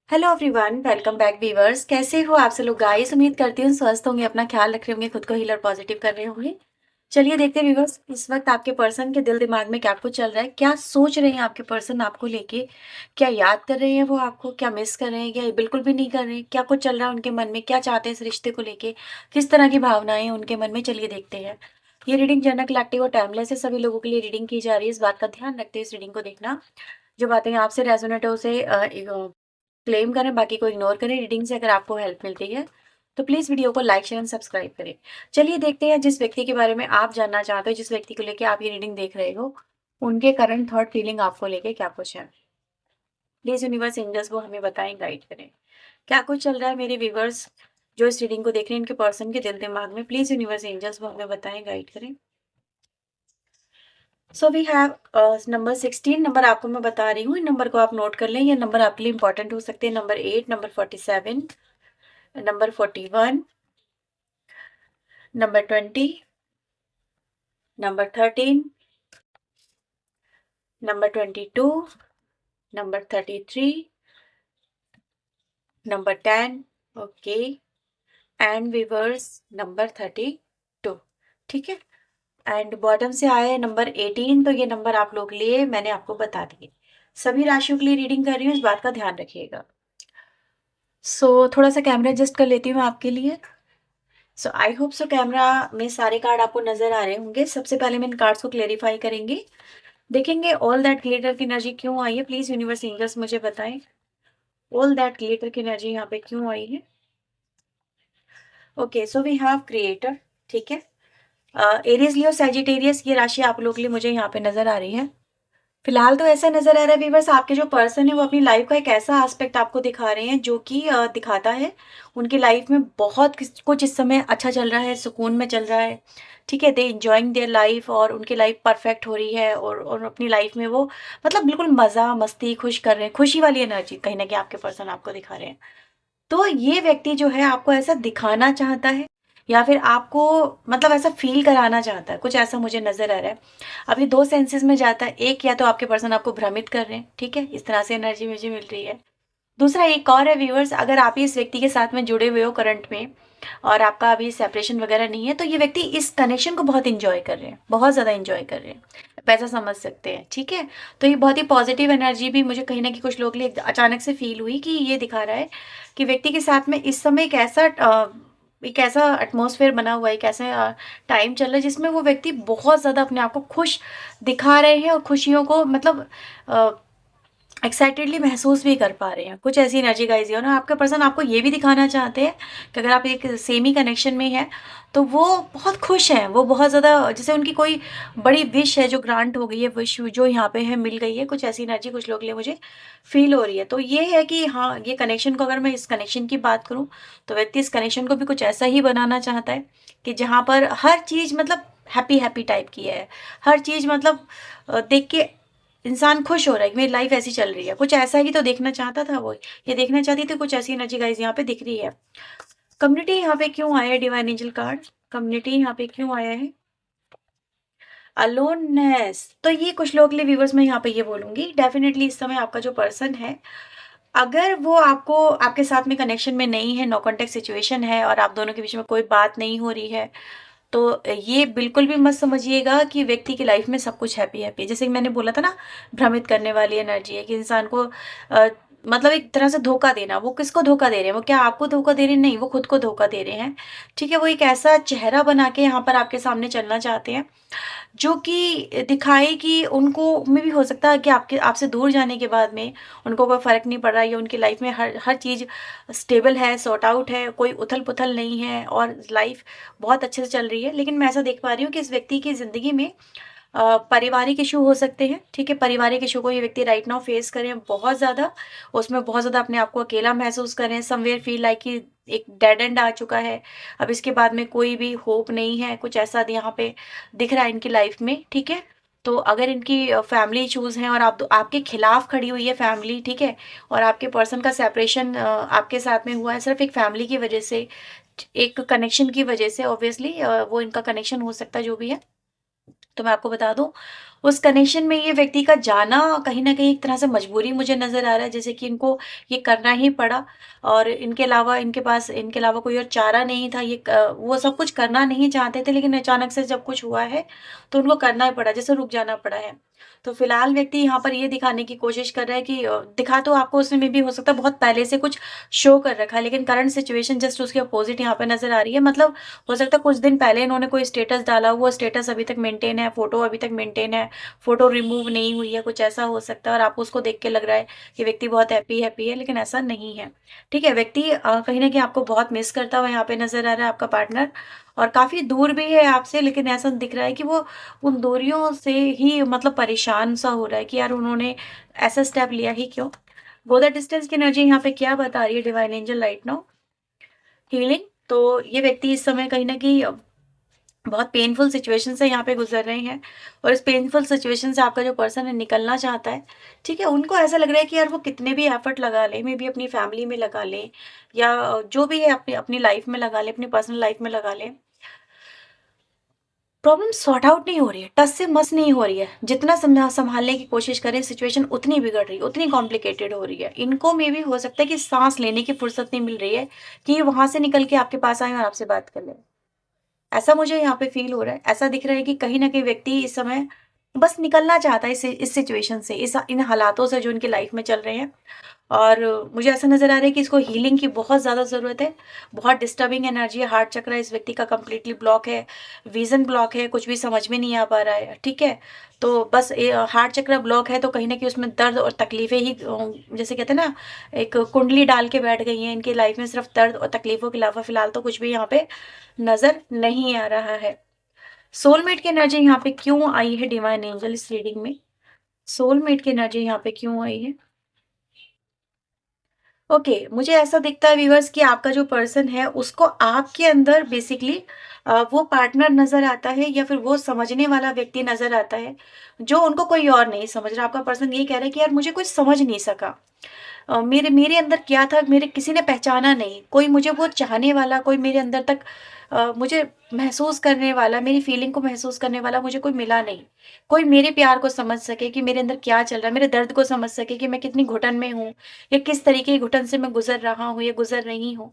Hello everyone, welcome back viewers. कैसे हो आप सब लोग गाइस? उम्मीद करती हूँ स्वस्थ होंगे, अपना ख्याल रख रहे होंगे, खुद को हील और पॉजिटिव कर रहे होंगे। चलिए देखते हैं वीवर्स, इस वक्त आपके पर्सन के दिल दिमाग में क्या कुछ चल रहा है, क्या सोच रहे हैं आपके पर्सन आपको लेके, क्या याद कर रहे हैं वो आपको, क्या मिस कर रहे हैं, या बिल्कुल भी नहीं कर रहे हैं, क्या कुछ चल रहा है उनके मन में, क्या चाहते हैं इस रिश्ते को लेके, किस तरह की भावनाएं हैं उनके मन में। चलिए देखते हैं। ये रीडिंग जनरल कलेक्टिव और टाइमलेस है, सभी लोगों के लिए रीडिंग की जा रही है, इस बात का ध्यान रखते हैं इस रीडिंग को देखना। जो बातें आपसे रेजोनेट है उसे क्लेम करें, बाकी को इग्नोर करें। रीडिंग से अगर आपको हेल्प मिलती है तो प्लीज़ वीडियो को लाइक शेयर एंड सब्सक्राइब करें। चलिए देखते हैं, जिस व्यक्ति के बारे में आप जानना चाहते हो, जिस व्यक्ति को लेके आप ये रीडिंग देख रहे हो, उनके करंट थॉट फीलिंग आपको लेके क्या कुछ है। प्लीज़ यूनिवर्स एंजल्स वो हमें बताएं, गाइड करें, क्या कुछ चल रहा है मेरे व्यूवर्स जो इस रीडिंग को देख रहे हैं, इनके पर्सन के दिल दिमाग में। प्लीज़ यूनिवर्स एंजल्स वो हमें बताएं, गाइड करें। So we have number 16 number आपको मैं बता रही हूँ, इन नंबर को आप नोट कर लें, ये नंबर आपके लिए इंपॉर्टेंट हो सकते हैं। Number 8, number 47, number 41, number 20, number 13, number 22, number 33, number 10, okay, and reverse number 32। ठीक है, एंड बॉटम से आया है नंबर 18, तो ये नंबर आप लोग लिए मैंने आपको बता दिए। सभी राशियों के लिए रीडिंग कर रही हूँ, इस बात का ध्यान रखिएगा। थोड़ा सा कैमरा एडजस्ट कर लेती हूँ आपके लिए। आई होप सो कैमरा में सारे कार्ड आपको नजर आ रहे होंगे। सबसे पहले मैं इन कार्ड्स को क्लेरिफाई करेंगे, देखेंगे ऑल दैट ग्लिटर की एनर्जी क्यों आई है। प्लीज यूनिवर्स एंजल्स मुझे बताएं, ऑल दैट ग्लिटर की एनर्जी यहाँ पे क्यों आई है। Okay, so we have creator. ठीक है, एरीज लियो सैजिटेरियस, ये राशि आप लोग के लिए मुझे यहाँ पे नजर आ रही है। फिलहाल तो ऐसा नजर आ रहा है व्यूवर्स, आपके जो पर्सन है वो अपनी लाइफ का एक ऐसा एस्पेक्ट आपको दिखा रहे हैं जो कि दिखाता है उनकी लाइफ में बहुत कुछ इस समय अच्छा चल रहा है, सुकून में चल रहा है। ठीक है, दे इंजॉइंग देयर लाइफ, और उनकी लाइफ परफेक्ट हो रही है, और अपनी लाइफ में वो मतलब बिल्कुल मज़ा मस्ती खुश कर रहे हैं, खुशी वाली एनर्जी कहीं ना कहीं आपके पर्सन आपको दिखा रहे हैं। तो ये व्यक्ति जो है आपको ऐसा दिखाना चाहता है, या फिर आपको मतलब ऐसा फील कराना चाहता है, कुछ ऐसा मुझे नजर आ रहा है। अभी दो सेंसेस में जाता है, एक या तो आपके पर्सन आपको भ्रमित कर रहे हैं, ठीक है, इस तरह से एनर्जी मुझे मिल रही है। दूसरा एक और है व्यूअर्स, अगर आप इस व्यक्ति के साथ में जुड़े हुए हो करंट में, और आपका अभी सेपरेशन वगैरह नहीं है, तो ये व्यक्ति इस कनेक्शन को बहुत इंजॉय कर रहे हैं, बहुत ज़्यादा इंजॉय कर रहे हैं, पैसा समझ सकते हैं। ठीक है, तो ये बहुत ही पॉजिटिव एनर्जी भी मुझे कहीं ना कहीं कुछ लोगों के लिए अचानक से फील हुई, कि ये दिखा रहा है कि व्यक्ति के साथ में इस समय एक ऐसा एटमॉस्फेयर बना हुआ है, एक ऐसा टाइम चल रहा है जिसमें वो व्यक्ति बहुत ज़्यादा अपने आप को खुश दिखा रहे हैं, और खुशियों को मतलब एक्साइटेडली महसूस भी कर पा रहे हैं। कुछ ऐसी एनर्जी गाइज है ना, आपका पर्सन आपको ये भी दिखाना चाहते हैं कि अगर आप एक सेमी कनेक्शन में है तो वो बहुत खुश हैं, वो बहुत ज़्यादा, जैसे उनकी कोई बड़ी विश है जो ग्रांट हो गई है, विश जो यहाँ पे है मिल गई है, कुछ ऐसी एनर्जी कुछ लोग के लिए मुझे फील हो रही है। तो ये है कि हाँ, ये कनेक्शन को, अगर मैं इस कनेक्शन की बात करूँ, तो व्यक्ति इस कनेक्शन को भी कुछ ऐसा ही बनाना चाहता है कि जहाँ पर हर चीज़ मतलब हैप्पी हैप्पी टाइप की है, हर चीज़ मतलब देख के इंसान खुश हो रहा है कि मेरी लाइफ ऐसी चल रही है। कुछ ऐसा ही तो देखना चाहता था वो, ये देखना चाहती थी, कुछ ऐसी एनर्जी गाइज यहाँ पे दिख रही है। कम्युनिटी यहाँ पे क्यों आया है, डिवाइन एंजल कार्ड, कम्युनिटी यहाँ पे क्यों आया है, अलोननेस। तो ये कुछ लोग के लिए व्यूवर्स मैं यहाँ पे ये बोलूंगी, डेफिनेटली इस समय आपका जो पर्सन है, अगर वो आपको आपके साथ में कनेक्शन में नहीं है, नो कॉन्टेक्ट सिचुएशन है, और आप दोनों के बीच में कोई बात नहीं हो रही है, तो ये बिल्कुल भी मत समझिएगा कि व्यक्ति की लाइफ में सब कुछ हैप्पी हैप्पी। जैसे कि मैंने बोला था ना, भ्रमित करने वाली एनर्जी है कि इंसान को मतलब एक तरह से धोखा देना। वो किसको धोखा दे रहे हैं, वो क्या आपको धोखा दे रहे हैं? नहीं, वो खुद को धोखा दे रहे हैं। ठीक है, वो एक ऐसा चेहरा बना के यहाँ पर आपके सामने चलना चाहते हैं जो कि दिखाए कि उनको में भी हो सकता है कि आपके आपसे दूर जाने के बाद में उनको कोई फ़र्क नहीं पड़ रहा है, या उनकी लाइफ में हर हर चीज़ स्टेबल है, सॉर्ट आउट है, कोई उथल पुथल नहीं है, और लाइफ बहुत अच्छे से चल रही है। लेकिन मैं ऐसा देख पा रही हूँ कि इस व्यक्ति की ज़िंदगी में पारिवारिक इशू हो सकते हैं। ठीक है, पारिवारिक इशू को ये व्यक्ति राइट नाउ फेस करें बहुत ज़्यादा, उसमें बहुत ज़्यादा अपने आप को अकेला महसूस करें, समवेयर फील लाइक कि एक डेड एंड आ चुका है, अब इसके बाद में कोई भी होप नहीं है, कुछ ऐसा यहाँ पे दिख रहा है इनकी लाइफ में। ठीक है, तो अगर इनकी फैमिली इशूज़ हैं, और आपके खिलाफ खड़ी हुई है फैमिली, ठीक है, और आपके पर्सन का सेपरेशन आपके साथ में हुआ है सिर्फ एक फैमिली की वजह से, एक कनेक्शन की वजह से, ऑब्वियसली वो इनका कनेक्शन हो सकता है जो भी है। तो मैं आपको बता दूं, उस कनेक्शन में ये व्यक्ति का जाना कहीं न कहीं एक तरह से मजबूरी मुझे नज़र आ रहा है, जैसे कि इनको ये करना ही पड़ा और इनके अलावा कोई और चारा नहीं था। वो सब कुछ करना नहीं चाहते थे, लेकिन अचानक से जब कुछ हुआ है, तो उनको करना ही पड़ा, जैसे रुक जाना पड़ा है। तो फिलहाल व्यक्ति यहाँ पर ये दिखाने की कोशिश कर रहा है कि दिखा तो आपको उसने मे बी हो सकता है बहुत पहले से कुछ शो कर रखा है, लेकिन करंट सिचुएशन जस्ट उसके अपोज़िट यहाँ पे नज़र आ रही है। मतलब हो सकता है कुछ दिन पहले इन्होंने कोई स्टेटस डाला, वो स्टेटस अभी तक मेंटेन है, फ़ोटो अभी तक मेंटेन है, फ़ोटो रिमूव नहीं हुई है, कुछ ऐसा हो सकता है और आपको उसको देख के लग रहा है कि व्यक्ति बहुत हैप्पी है, लेकिन ऐसा नहीं है। ठीक है, व्यक्ति कहीं न कहीं आपको बहुत मिस करता हुआ यहाँ पे नज़र आ रहा है आपका पार्टनर और काफ़ी दूर भी है आपसे, लेकिन ऐसा दिख रहा है कि वो उन दूरियों से ही मतलब परेशान-सा हो रहा है कि यार उन्होंने ऐसा स्टेप लिया ही क्यों? गो द डिस्टेंस की एनर्जी यहाँ पे क्या बता रही है divine angel right now? Healing. तो ये व्यक्ति इस समय कहीं न कहीं बहुत पेनफुल सिचुएशन से यहाँ पे गुज़र रहे हैं और इस पेनफुल सिचुएशन से आपका जो पर्सन है निकलना चाहता है, ठीक है? उनको ऐसा लग रहा है कि यार वो कितने भी एफर्ट लगा लें, मे बी अपनी फैमिली में लगा लें या जो भी है अपनी अपनी लाइफ़ में लगा लें, अपनी पर्सनल लाइफ़ में लगा लें, प्रॉब्लम सॉर्ट आउट नहीं हो रही है, टस से मस नहीं हो रही है। जितना सँभालने की कोशिश करें सिचुएशन उतनी बिगड़ रही है, उतनी कॉम्प्लिकेटेड हो रही है। इनको मेबी हो सकता है कि साँस लेने की फुर्सत नहीं मिल रही है कि ये वहाँ से निकल के आपके पास आएँ और आपसे बात कर लें। ऐसा मुझे यहाँ पे फ़ील हो रहा है। ऐसा दिख रहा है कि कहीं न कहीं व्यक्ति इस समय बस निकलना चाहता है इस सिचुएशन से, इस इन हालातों से जो इनकी लाइफ़ में चल रहे हैं। और मुझे ऐसा नज़र आ रहा है कि इसको हीलिंग की बहुत ज़्यादा ज़रूरत है। बहुत डिस्टर्बिंग एनर्जी है, हार्ट चक्र इस व्यक्ति का कंप्लीटली ब्लॉक है, विज़न ब्लॉक है, कुछ भी समझ में नहीं आ पा रहा है, ठीक है? तो बस हार्ट चक्र ब्लॉक है तो कहीं न कहीं उसमें दर्द और तकलीफ़ें ही जैसे कहते हैं ना, एक कुंडली डाल के बैठ गई हैं। इनकी लाइफ़ में सिर्फ़ दर्द और तकलीफ़ों के अलावा फ़िलहाल तो कुछ भी यहाँ पे नज़र नहीं आ रहा है। सोलमेट की एनर्जी यहाँ पे क्यों आई है डिवाइन एंजल इस रीडिंग में? सोलमेट की एनर्जी यहाँ पे क्यों आई है? ओके, मुझे ऐसा दिखता है व्यूअर्स कि आपका जो पर्सन है उसको आपके अंदर बेसिकली वो पार्टनर नज़र आता है या फिर वो समझने वाला व्यक्ति नज़र आता है, जो उनको कोई और नहीं समझ रहा। आपका पर्सन ये कह रहा है कि यार मुझे कुछ समझ नहीं सका। मेरे मेरे अंदर क्या था, मेरे किसी ने पहचाना नहीं, कोई मुझे वो चाहने वाला, कोई मेरे अंदर तक मुझे महसूस करने वाला, मेरी फीलिंग को महसूस करने वाला मुझे कोई मिला नहीं। कोई मेरे प्यार को समझ सके कि मेरे अंदर क्या चल रहा है, मेरे दर्द को समझ सके कि मैं कितनी घुटन में हूँ या किस तरीके की घुटन से मैं गुज़र रहा हूँ या गुज़र रही हूँ।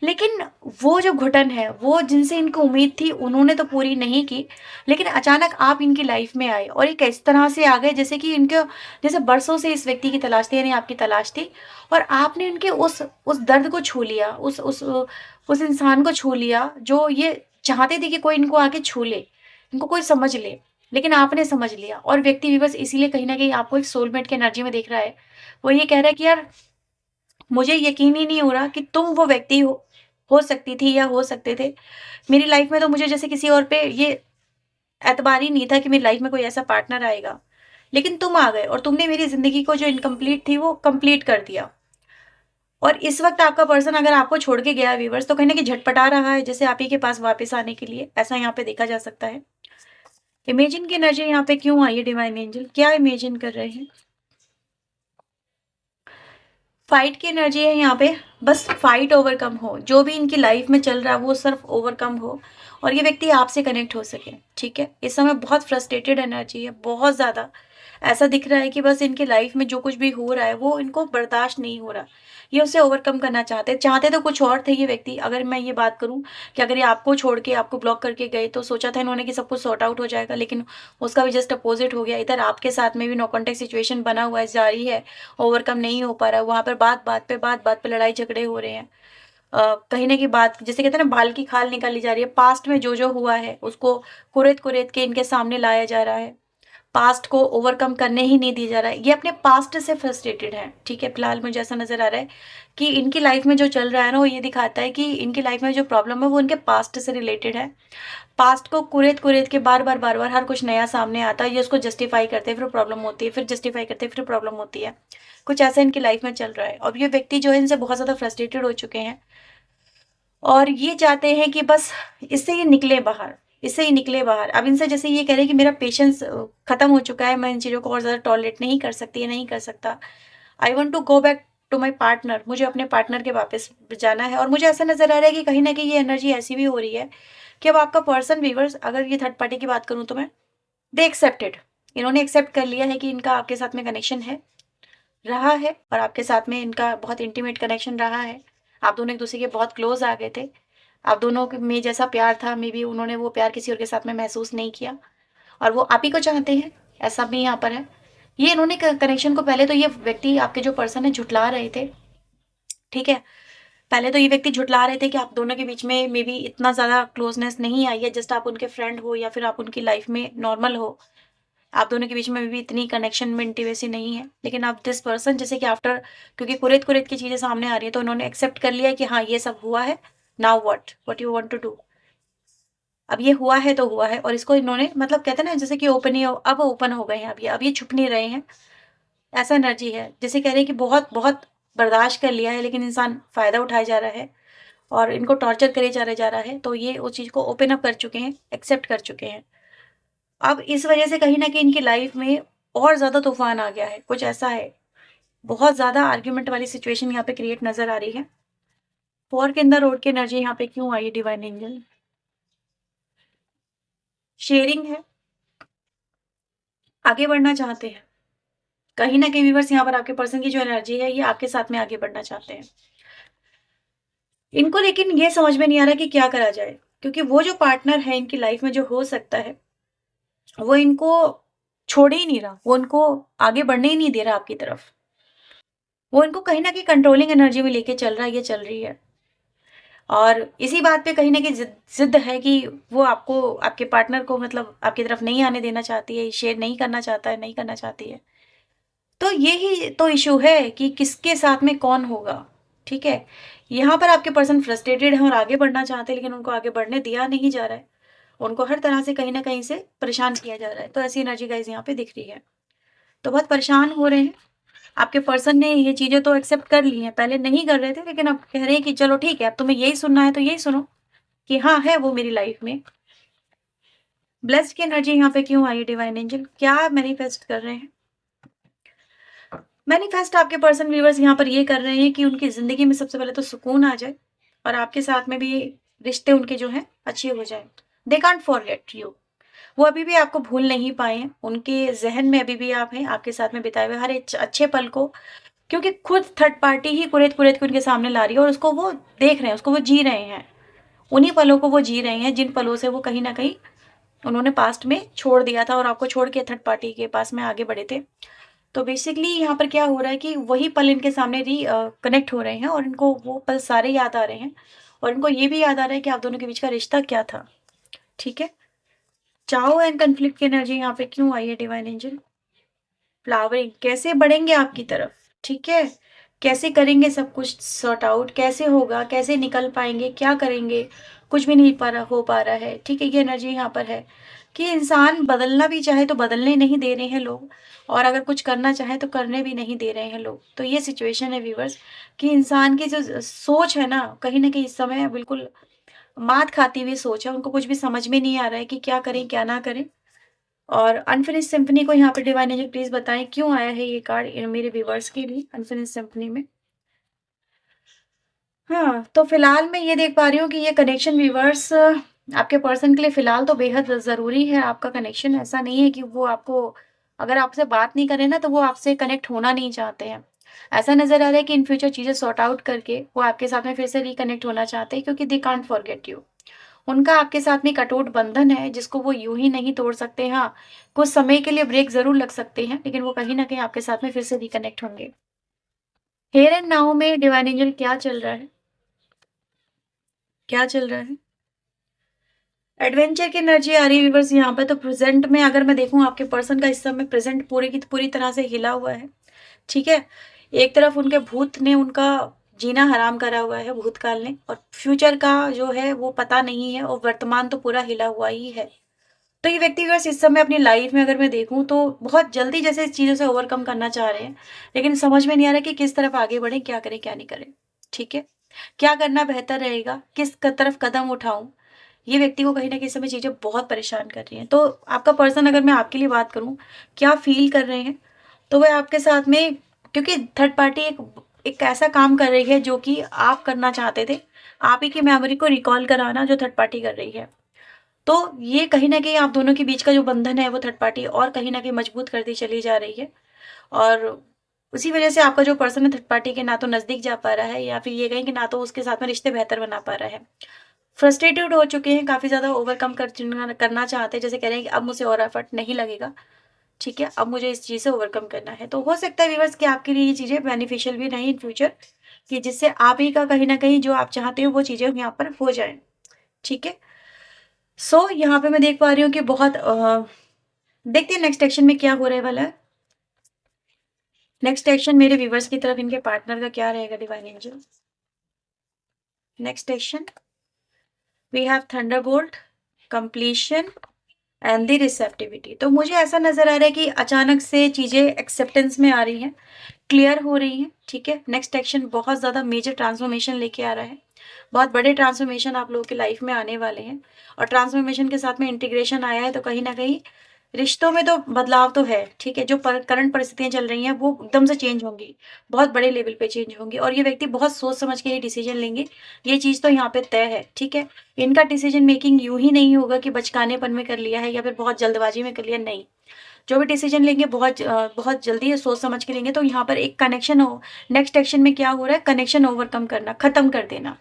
लेकिन वो जो घुटन है, वो जिनसे इनको उम्मीद थी उन्होंने तो पूरी नहीं की, लेकिन अचानक आप इनकी लाइफ़ में आए और एक इस तरह से आ गए जैसे कि इनके जैसे बरसों से इस व्यक्ति की तलाश थी, यानी आपकी तलाश थी और आपने उनके उस दर्द को छू लिया, उस इंसान को छू लिया जो ये चाहते थे कि कोई इनको आके छू ले, इनको कोई समझ ले, लेकिन आपने समझ लिया और व्यक्ति भी बस इसीलिए कहीं न कहीं आपको एक सोलमेट की एनर्जी में देख रहा है। वो ये कह रहा है कि यार मुझे यकीन ही नहीं हो रहा कि तुम वो व्यक्ति हो सकती थी या हो सकते थे। मेरी लाइफ़ में तो मुझे जैसे किसी और पे ये एतबार ही नहीं था कि मेरी लाइफ़ में कोई ऐसा पार्टनर आएगा। लेकिन तुम आ गए और तुमने मेरी ज़िंदगी को जो इनकम्प्लीट थी वो कंप्लीट कर दिया। और इस वक़्त आपका पर्सन अगर आपको छोड़ के गया है व्यूअर्स तो कहीं न कहीं झटपटा रहा है जैसे आप ही के पास वापस आने के लिए, ऐसा यहाँ पे देखा जा सकता है। इमेजिन की एनर्जी यहाँ पे क्यों आई है डिवाइन एंजल? क्या इमेजिन कर रहे हैं? फाइट की एनर्जी है यहाँ पे, बस फाइट ओवरकम हो, जो भी इनकी लाइफ में चल रहा है वो सिर्फ ओवरकम हो और ये व्यक्ति आपसे कनेक्ट हो सके, ठीक है? इस समय बहुत फ्रस्ट्रेटेड एनर्जी है, बहुत ज़्यादा। ऐसा दिख रहा है कि बस इनकी लाइफ में जो कुछ भी हो रहा है वो इनको बर्दाश्त नहीं हो रहा। ये उसे ओवरकम करना चाहते तो कुछ और थे ये व्यक्ति। अगर मैं ये बात करूँ कि अगर ये आपको छोड़ के आपको ब्लॉक करके गए तो सोचा था इन्होंने कि सब कुछ सॉर्ट आउट हो जाएगा, लेकिन उसका भी जस्ट अपोज़िट हो गया। इधर आपके साथ में भी नो कॉन्टैक्ट सिचुएशन बना हुआ है, जारी है, ओवरकम नहीं हो पा रहा है। वहाँ पर बात-बात पे लड़ाई झगड़े हो रहे हैं। कहीं न कहीं बात जिसे कहते हैं ना बाल की खाल निकाली जा रही है। पास्ट में जो-जो हुआ है उसको कुरेद-कुरेद के इनके सामने लाया जा रहा है। पास्ट को ओवरकम करने ही नहीं दिया जा रहा है। ये अपने पास्ट से फ्रस्ट्रेटेड हैं, ठीक है? फिलहाल मुझे ऐसा नज़र आ रहा है कि इनकी लाइफ़ में जो चल रहा है ना वो ये दिखाता है कि इनकी लाइफ़ में जो प्रॉब्लम है वो उनके पास्ट से रिलेटेड है। पास्ट को कुरेद-कुरेद के बार-बार हर कुछ नया सामने आता है, ये उसको जस्टिफ़ाई करते हैं, फिर प्रॉब्लम होती है, फिर जस्टिफ़ाई करते हैं, फिर प्रॉब्लम होती है। कुछ ऐसा इनकी लाइफ़ में चल रहा है और ये व्यक्ति जो है इनसे बहुत ज़्यादा फ्रस्ट्रेटेड हो चुके हैं और ये चाहते हैं कि बस इससे ये निकले बाहर, इससे ये निकले बाहर। अब इनसे जैसे ये कह रहे हैं कि मेरा पेशेंस खत्म हो चुका है, मैं इन चीज़ों को और ज़्यादा टॉलरेट नहीं कर सकती या नहीं कर सकता। I want to go back to my partner, मुझे अपने पार्टनर के वापस जाना है और मुझे ऐसा नज़र आ रहा है कि कहीं न कहीं ये एनर्जी ऐसी भी हो रही है कि अब आपका पर्सन व्यूअर्स, अगर ये थर्ड पार्टी की बात करूँ तो मैं, दे एक्सेप्टेड, इन्होंने एक्सेप्ट कर लिया है कि इनका आपके साथ में कनेक्शन है, रहा है, और आपके साथ में इनका बहुत इंटीमेट कनेक्शन रहा है। आप दोनों एक-दूसरे के बहुत क्लोज़ आ गए थे। आप दोनों क में जैसा प्यार था, मे बी उन्होंने वो प्यार किसी और के साथ में महसूस नहीं किया, और वो आप ही को चाहते हैं, ऐसा भी यहाँ पर है। ये इन्होंने क कनेक्शन को, पहले तो ये व्यक्ति, आपके जो पर्सन है, झुठला रहे थे, ठीक है? पहले तो ये व्यक्ति झुठला रहे थे कि आप दोनों के बीच में मे बी इतना ज़्यादा क्लोज़नेस नहीं आई है, जस्ट आप उनके फ्रेंड हो या फिर आप उनकी लाइफ़ में नॉर्मल हो। आप दोनों के बीच में भी इतनी कनेक्शन में इंटीमेसी नहीं है। लेकिन अब दिस पर्सन, जैसे कि आफ्टर, क्योंकि कुरेद-कुरेद की चीज़ें सामने आ रही हैं, तो उन्होंने एक्सेप्ट कर लिया है कि हाँ, ये सब हुआ है, now what? What you want to do? अब ये हुआ है तो हुआ है, और इसको इन्होंने, मतलब कहते हैं ना, जैसे कि ओपन ही अब ओपन हो गए हैं, अब ये छुप नहीं रहे हैं। ऐसा एनर्जी है, जैसे कह रहे हैं कि बहुत-बहुत बर्दाश्त कर लिया है, लेकिन इंसान फ़ायदा उठाए जा रहा है और इनको टॉर्चर करे जा रहा है, तो ये उस चीज़ को ओपन अप कर चुके हैं, एक्सेप्ट कर चुके हैं। अब इस वजह से कहीं न कहीं इनकी लाइफ़ में और ज़्यादा तूफ़ान आ गया है, कुछ ऐसा है। बहुत ज़्यादा आर्ग्यूमेंट वाली सिचुएशन यहाँ पे क्रिएट नज़र आ रही है। 4 के अंदर रोड की एनर्जी यहाँ पे क्यों आई है डिवाइन एंजल? शेयरिंग है, आगे बढ़ना चाहते हैं। कहीं न कहीं व्यूअर्स, यहाँ पर आपके पर्सन की जो एनर्जी है, ये आपके साथ में आगे बढ़ना चाहते हैं। इनको लेकिन ये समझ में नहीं आ रहा कि क्या करा जाए, क्योंकि वो जो पार्टनर है इनकी लाइफ़ में जो हो सकता है, वो इनको छोड़ ही नहीं रहा, वो उनको आगे बढ़ने ही नहीं दे रहा आपकी तरफ। वो इनको कहीं न कहीं कंट्रोलिंग एनर्जी में लेके चल रहा है, ये चल रही है। और इसी बात पे कहीं न कहीं ज़िद है कि वो आपको, आपके पार्टनर को, मतलब आपकी तरफ नहीं आने देना चाहती है, शेयर नहीं करना चाहता है, नहीं करना चाहती है। तो यही तो इश्यू है कि किसके साथ में कौन होगा, ठीक है? यहाँ पर आपके पर्सन फ्रस्ट्रेटेड हैं और आगे बढ़ना चाहते हैं, लेकिन उनको आगे बढ़ने दिया नहीं जा रहा है। उनको हर तरह से कहीं न कहीं से परेशान किया जा रहा है। तो ऐसी एनर्जी गाइज़ यहाँ पे दिख रही है। तो बहुत परेशान हो रहे हैं। आपके पर्सन ने ये चीज़ें तो एक्सेप्ट कर ली हैं, पहले नहीं कर रहे थे, लेकिन अब कह रहे हैं कि चलो ठीक है, अब तुम्हें यही सुनना है तो यही सुनो, कि हाँ, है वो मेरी लाइफ़ में। ब्लेस्ड की एनर्जी यहाँ पे क्यों आई है डिवाइन एंजल? क्या मैनिफेस्ट कर रहे हैं? मैनिफेस्ट आपके पर्सन व्यूअर्स यहाँ पर ये कर रहे हैं कि उनकी ज़िंदगी में सबसे पहले तो सुकून आ जाए, और आपके साथ में भी रिश्ते उनके जो हैं अच्छे हो जाएँ। They can't forget you. वो अभी भी आपको भूल नहीं पाए हैं, उनके ज़हन में अभी भी आप हैं, आपके साथ में बिताए हुए हर एक अच्छे पल को, क्योंकि खुद थर्ड पार्टी ही कुरेद-कुरेद के उनके सामने ला रही है, और उसको वो देख रहे हैं, उसको वो जी रहे हैं। उन्हीं पलों को वो जी रहे हैं, जिन पलों से वो कहीं न कहीं उन्होंने पास्ट में छोड़ दिया था और आपको छोड़ के थर्ड पार्टी के पास में आगे बढ़े थे। तो बेसिकली यहाँ पर क्या हो रहा है कि वही पल इनके सामने कनेक्ट हो रहे हैं, और इनको वो पल सारे याद आ रहे हैं, और इनको ये भी याद आ रहा है कि आप दोनों के बीच का रिश्ता क्या था, ठीक है? चाओ एंड कॉन्फ्लिक्ट की एनर्जी यहाँ पे क्यों आई है डिवाइन एंजल? फ्लावरिंग, कैसे बढ़ेंगे आपकी तरफ, ठीक है? कैसे करेंगे सब कुछ सॉर्ट आउट, कैसे होगा, कैसे निकल पाएँगे, क्या करेंगे? कुछ भी नहीं हो पा रहा है, ठीक है? ये एनर्जी यहाँ पर है कि इंसान बदलना भी चाहे तो बदलने नहीं दे रहे हैं लोग, और अगर कुछ करना चाहे तो करने भी नहीं दे रहे हैं लोग। तो ये सिचुएशन है व्यूअर्स, कि इंसान की जो सोच है ना, कहीं न कहीं इस समय बिल्कुल मात खाती हुई सोच है, उनको कुछ भी समझ में नहीं आ रहा है कि क्या करें, क्या ना करें। और अनफिनिश्ड सिम्फनी को यहाँ पे डिवाइन एंजल प्लीज़ बताएँ क्यों आया है ये कार्ड मेरे व्यूअर्स के लिए अनफिनिश्ड सिम्फनी में? हाँ, तो फिलहाल मैं ये देख पा रही हूँ कि ये कनेक्शन व्यूअर्स आपके पर्सन के लिए फिलहाल तो बेहद ज़रूरी है आपका कनेक्शन। ऐसा नहीं है कि वो आपको, अगर आपसे बात नहीं करें ना, तो वो आपसे कनेक्ट होना नहीं चाहते हैं। ऐसा नज़र आ रहा है कि इन फ्यूचर चीज़ें सॉर्ट आउट करके वो आपके साथ में फिर से रिकनेक्ट होना चाहते हैं, क्योंकि दे कांट फॉरगेट यू। उनका आपके साथ में एक अटूट बंधन है जिसको वो यूँ ही नहीं तोड़ सकते। हाँ, कुछ समय के लिए ब्रेक ज़रूर लग सकते हैं, लेकिन वो कहीं न कहीं आपके साथ में फिर से रिकनेक्ट होंगे। हियर एंड नाउ में डिवाइन एंजल क्या चल रहा है? क्या चल रहा है? एडवेंचर की एनर्जी आ रही है व्यूअर्स यहाँ पे, तो प्रेज़ेंट में अगर मैं देखूँ, आपके पर्सन का इस समय प्रेज़ेंट पूरी की पूरी तरह से हिला हुआ है, ठीक है? एक तरफ उनके भूत ने उनका जीना हराम करा हुआ है, भूतकाल ने, और फ्यूचर का जो है वो पता नहीं है, और वर्तमान तो पूरा हिला हुआ ही है। तो ये व्यक्ति बस इस समय अपनी लाइफ़ में अगर मैं देखूँ, तो बहुत जल्दी जैसे इस चीज़ों से ओवरकम करना चाह रहे हैं, लेकिन समझ में नहीं आ रहा कि किस तरफ आगे बढ़ें, क्या करें, क्या नहीं करें, ठीक है? क्या करना बेहतर रहेगा, किस तरफ कदम उठाऊँ? ये व्यक्ति को कहीं न कहीं इस समय चीज़ें बहुत परेशान कर रही हैं। तो आपका पर्सन, अगर मैं आपके लिए बात करूँ, क्या फ़ील कर रहे हैं, तो वह आपके साथ में, क्योंकि थर्ड पार्टी एक एक ऐसा काम कर रही है जो कि आप करना चाहते थे। आप ही की मेमोरी को रिकॉल कराना जो थर्ड पार्टी कर रही है। तो ये कहीं न कहीं आप दोनों के बीच का जो बंधन है वो थर्ड पार्टी और कहीं न कहीं मजबूत करती चली जा रही है। और उसी वजह से आपका जो पर्सन है थर्ड पार्टी के ना तो नज़दीक जा पा रहा है या फिर ये कहें कि ना तो उसके साथ में रिश्ते बेहतर बना पा रहा है। फ्रस्ट्रेटेड हो चुके हैं, काफ़ी ज़्यादा ओवरकम करना चाहते हैं, जैसे कह रहे हैं कि अब मुझसे और एफर्ट नहीं लगेगा, ठीक है? अब मुझे इस चीज़ से ओवरकम करना है। तो हो सकता है व्यूअर्स कि आपके लिए ये चीज़ें बेनिफिशियल भी रहें इन फ्यूचर, कि जिससे आप ही का कहीं न कहीं जो आप चाहते हो वो चीज़ें यहाँ पर हो जाएँ, ठीक है? सो यहाँ पे मैं देख पा रही हूँ कि बहुत देखते हैं नेक्स्ट एक्शन में क्या हो रहे वाला है। नेक्स्ट एक्शन मेरे व्यूअर्स की तरफ इनके पार्टनर का क्या रहेगा divine angel? Next action we have thunderbolt, completion and the receptivity. तो मुझे ऐसा नज़र आ रहा है कि अचानक से चीज़ें एक्सेप्टेंस में आ रही हैं, क्लियर हो रही हैं, ठीक है? नेक्स्ट एक्शन बहुत ज़्यादा मेजर ट्रांसफॉर्मेशन लेके आ रहा है। बहुत बड़े ट्रांसफॉर्मेशन आप लोगों की लाइफ में आने वाले हैं और ट्रांसफॉर्मेशन के साथ में इंटीग्रेशन आया है, तो कहीं न कहीं रिश्तों में तो बदलाव तो है, ठीक है? जो करंट परिस्थितियाँ चल रही हैं वो एकदम से चेंज होंगी, बहुत बड़े लेवल पे चेंज होंगी और ये व्यक्ति बहुत सोच समझ के ये डिसीजन लेंगे, ये चीज़ तो यहाँ पे तय है, ठीक है? इनका डिसीजन मेकिंग यूँ ही नहीं होगा कि बचकानेपन में कर लिया है या फिर बहुत जल्दबाजी में कर लिया, नहीं। जो भी डिसीजन लेंगे बहुत जल्दी ये सोच समझ के लेंगे, तो यहाँ पर एक कनेक्शन हो। नेक्स्ट एक्शन में क्या हो रहा है, कनेक्शन ओवरकम करना, खत्म कर देना,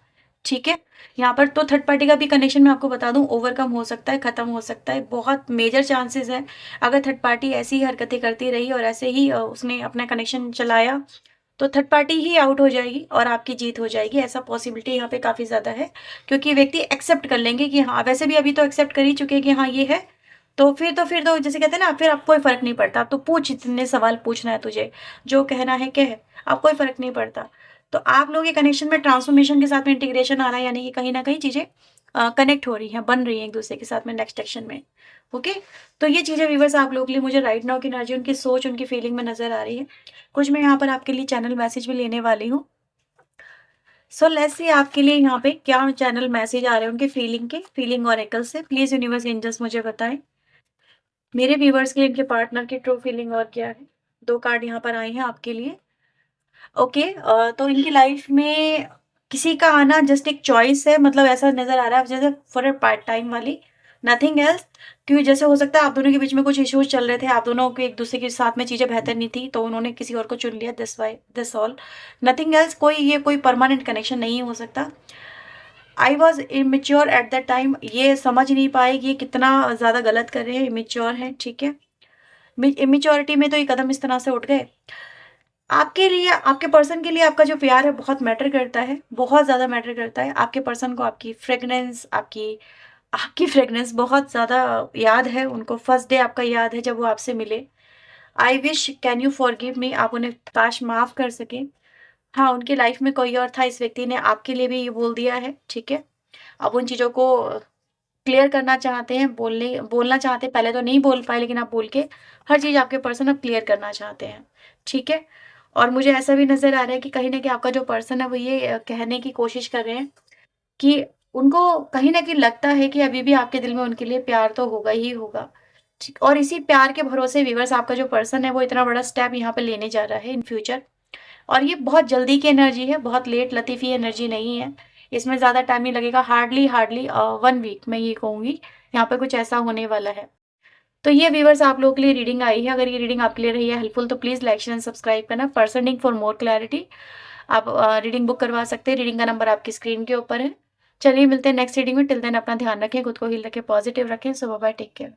ठीक है? यहाँ पर तो थर्ड पार्टी का भी कनेक्शन मैं आपको बता दूं ओवरकम हो सकता है, खत्म हो सकता है, बहुत मेजर चांसेस है। अगर थर्ड पार्टी ऐसी ही हरकतें करती रही और ऐसे ही उसने अपना कनेक्शन चलाया, तो थर्ड पार्टी ही आउट हो जाएगी और आपकी जीत हो जाएगी, ऐसा पॉसिबिलिटी यहाँ पे काफ़ी ज़्यादा है। क्योंकि व्यक्ति एक्सेप्ट कर लेंगे कि हाँ, वैसे भी अभी तो एक्सेप्ट कर ही चुके हैं कि हाँ, ये है, तो फिर तो जैसे कहते हैं ना, फिर अब कोई फ़र्क नहीं पड़ता, अब तो पूछ, जितने सवाल पूछना है तुझे, जो कहना है कह, अब कोई फ़र्क नहीं पड़ता। तो आप लोगों के कनेक्शन में ट्रांसफॉर्मेशन के साथ में इंटीग्रेशन आ रहा है, यानी कि कहीं न कहीं चीज़ें कनेक्ट हो रही हैं, बन रही हैं एक-दूसरे के साथ में नेक्स्ट एक्शन में, ओके? तो ये चीज़ें व्यूअर्स आप लोगों के लिए मुझे राइट नाउ की एनर्जी, उनकी सोच, उनकी फीलिंग में नज़र आ रही है। कुछ मैं यहाँ पर आपके लिए चैनल मैसेज भी लेने वाली हूँ। सो लेट्स सी आपके लिए यहाँ पे क्या चैनल मैसेज आ रहे हैं उनके फीलिंग के, फीलिंग ऑरेकल से। प्लीज़ यूनिवर्स एंजल्स मुझे बताएँ, मेरे व्यूअर्स के इनके पार्टनर की ट्रू फीलिंग और क्या है? 2 कार्ड यहाँ पर आए हैं आपके लिए। ओके, तो इनकी लाइफ में किसी का आना जस्ट एक चॉइस है, मतलब ऐसा नज़र आ रहा है जैसे फॉर अ पार्ट टाइम वाली, नथिंग एल्स। क्योंकि जैसे हो सकता है आप दोनों के बीच में कुछ इश्यूज़ चल रहे थे, आप दोनों के एक-दूसरे के साथ में चीज़ें बेहतर नहीं थी, तो उन्होंने किसी और को चुन लिया, दैट्स ऑल, नथिंग एल्स। कोई परमानेंट कनेक्शन नहीं हो सकता। I was immature at that time, ये समझ नहीं पाए कि ये कितना ज़्यादा गलत कर रहे हैं, इमेच्योर हैं, ठीक है? इमेच्योरिटी में तो ये कदम इस तरह से उठ गए। आपके लिए, आपके पर्सन के लिए आपका जो प्यार है बहुत मैटर करता है, बहुत ज़्यादा मैटर करता है। आपके पर्सन को आपकी फ्रेग्रेंस बहुत ज़्यादा याद है, उनको फर्स्ट डे आपका याद है जब वो आपसे मिले। I wish can you forgive me, आप उन्हें काश माफ़ कर सकें। हाँ, उनकी लाइफ में कोई और था, इस व्यक्ति ने आपके लिए भी ये बोल दिया है, ठीक है? अब उन चीज़ों को क्लियर करना चाहते हैं, बोलना चाहते हैं, पहले तो नहीं बोल पाए लेकिन अब बोल के हर चीज़ आपके पर्सन अब क्लियर करना चाहते हैं, ठीक है? और मुझे ऐसा भी नज़र आ रहा है कि कहीं न कहीं आपका जो पर्सन है वो ये कहने की कोशिश कर रहे हैं कि उनको कहीं न कहीं लगता है कि अभी भी आपके दिल में उनके लिए प्यार तो होगा ही होगा, ठीक। और इसी प्यार के भरोसे व्यूअर्स आपका जो पर्सन है वो इतना बड़ा स्टेप यहाँ पे लेने जा रहा है इन फ्यूचर। और ये बहुत जल्दी की एनर्जी है, बहुत लेट लतीफ़ी एनर्जी नहीं है। इसमें ज़्यादा टाइम नहीं लगेगा, हार्डली 1 वीक मैं ये कहूँगी, यहाँ पे कुछ ऐसा होने वाला है। तो ये व्यूअर्स आप लोगों के लिए रीडिंग आई है। अगर ये रीडिंग आपके लिए रही है हेल्पफुल तो please like, share and subscribe करना। पर्सनिंग फॉर मोर क्लैरिटी आप रीडिंग बुक करवा सकते हैं। रीडिंग का नंबर आपकी स्क्रीन के ऊपर है। चलिए मिलते हैं नेक्स्ट रीडिंग में। टिल देन अपना ध्यान रखें, खुद को हील रखें, पॉजिटिव रखें। सो बाय बाय, टेक केयर।